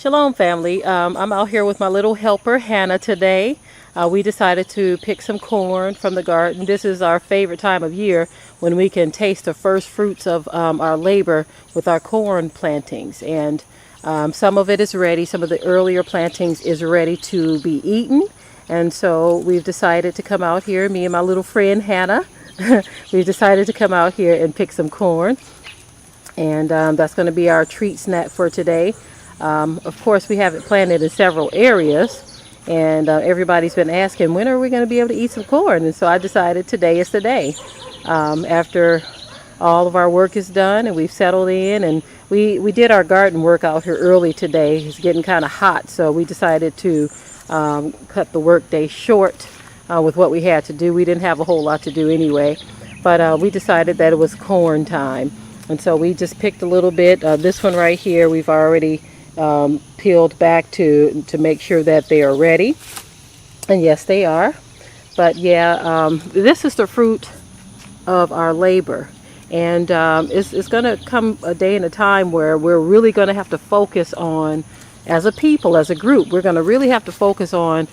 Shalom family. I'm out here with my little helper Hannah today. We decided to pick some corn from the garden. This is our favorite time of year when we can taste the first fruits of our labor with our corn plantings. And some of it is ready. Some of the earlier plantings is ready to be eaten. And so we've decided to come out here, me and my little friend Hannah. We've decided to come out here and pick some corn. And that's going to be our treat snack for today. Of course, we have it planted in several areas, and everybody's been asking, when are we going to be able to eat some corn? And so I decided today is the day. After all of our work is done and we've settled in, and we did our garden work out here early today. It's getting kind of hot, so we decided to cut the work day short with what we had to do. We didn't have a whole lot to do anyway, but we decided that it was corn time. And so we just picked a little bit. This one right here, we've already peeled back to make sure that they are ready. And yes, they are. But yeah, this is the fruit of our labor. And it's going to come a day and a time where we're really going to have to focus on, as a people, as a group, we're going to really have to focus on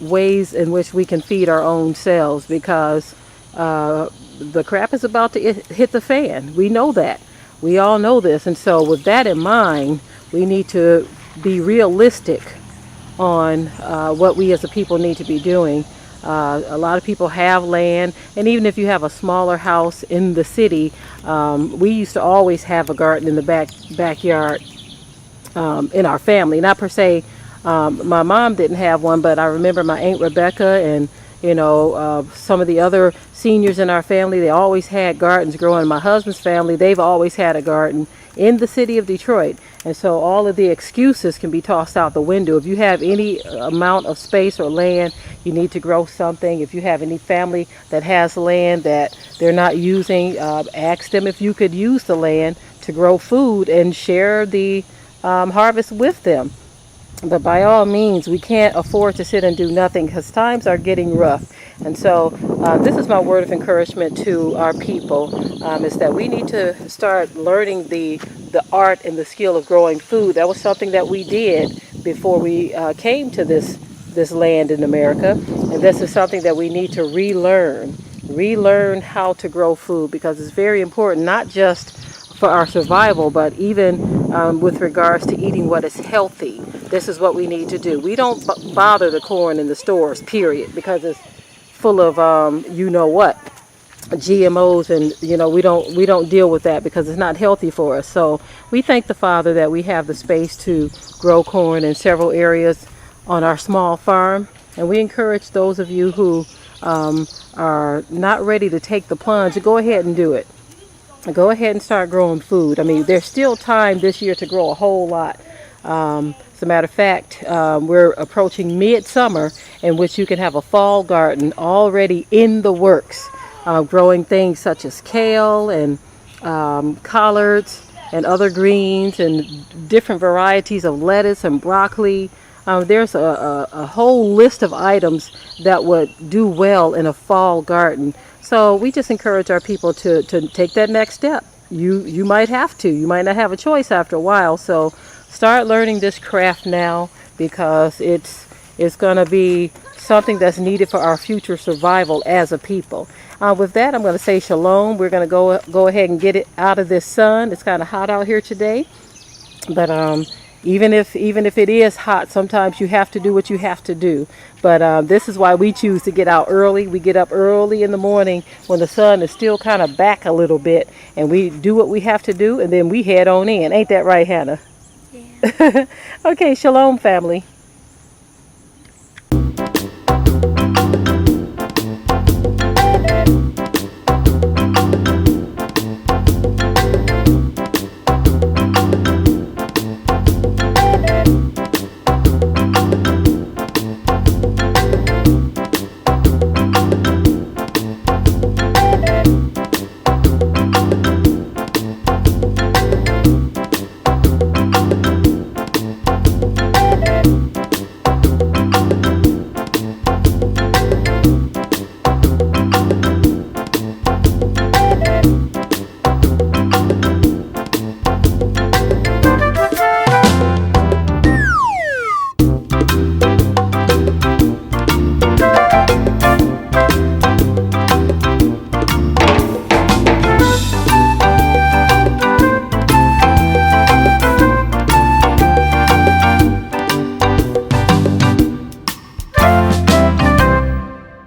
ways in which we can feed our own selves, because the crap is about to hit the fan. We know that. We all know this. And so with that in mind, we need to be realistic on what we as a people need to be doing. A lot of people have land, and even if you have a smaller house in the city, we used to always have a garden in the backyard in our family. Not per se, my mom didn't have one, but I remember my Aunt Rebecca and some of the other seniors in our family, they always had gardens growing. My husband's family, they've always had a garden in the city of Detroit. And so all of the excuses can be tossed out the window. If you have any amount of space or land, you need to grow something. If you have any family that has land that they're not using, ask them if you could use the land to grow food and share the harvest with them. But by all means, we can't afford to sit and do nothing, because times are getting rough. And so this is my word of encouragement to our people, is that we need to start learning the art and the skill of growing food. That was something that we did before we came to this land in America. And this is something that we need to relearn how to grow food, because it's very important, not just for our survival, but even with regards to eating what is healthy. This is what we need to do. We don't bother the corn in the stores, period, because it's full of GMOs, and we don't deal with that because it's not healthy for us. So we thank the Father that we have the space to grow corn in several areas on our small farm, and we encourage those of you who are not ready to take the plunge to go ahead and do it. Go ahead and start growing food. I mean, there's still time this year to grow a whole lot. As a matter of fact, we're approaching midsummer, in which you can have a fall garden already in the works, growing things such as kale and collards and other greens and different varieties of lettuce and broccoli. There's a whole list of items that would do well in a fall garden. So we just encourage our people to take that next step. You might have to. You might not have a choice after a while. So start learning this craft now, because it's going to be something that's needed for our future survival as a people. With that, I'm going to say shalom. We're going to go ahead and get it out of this sun. It's kind of hot out here today, but even if it is hot, sometimes you have to do what you have to do. But this is why we choose to get out early. We get up early in the morning when the sun is still kind of back a little bit, and we do what we have to do, and then we head on in. Ain't that right, Hannah? Yeah. Okay, shalom, family.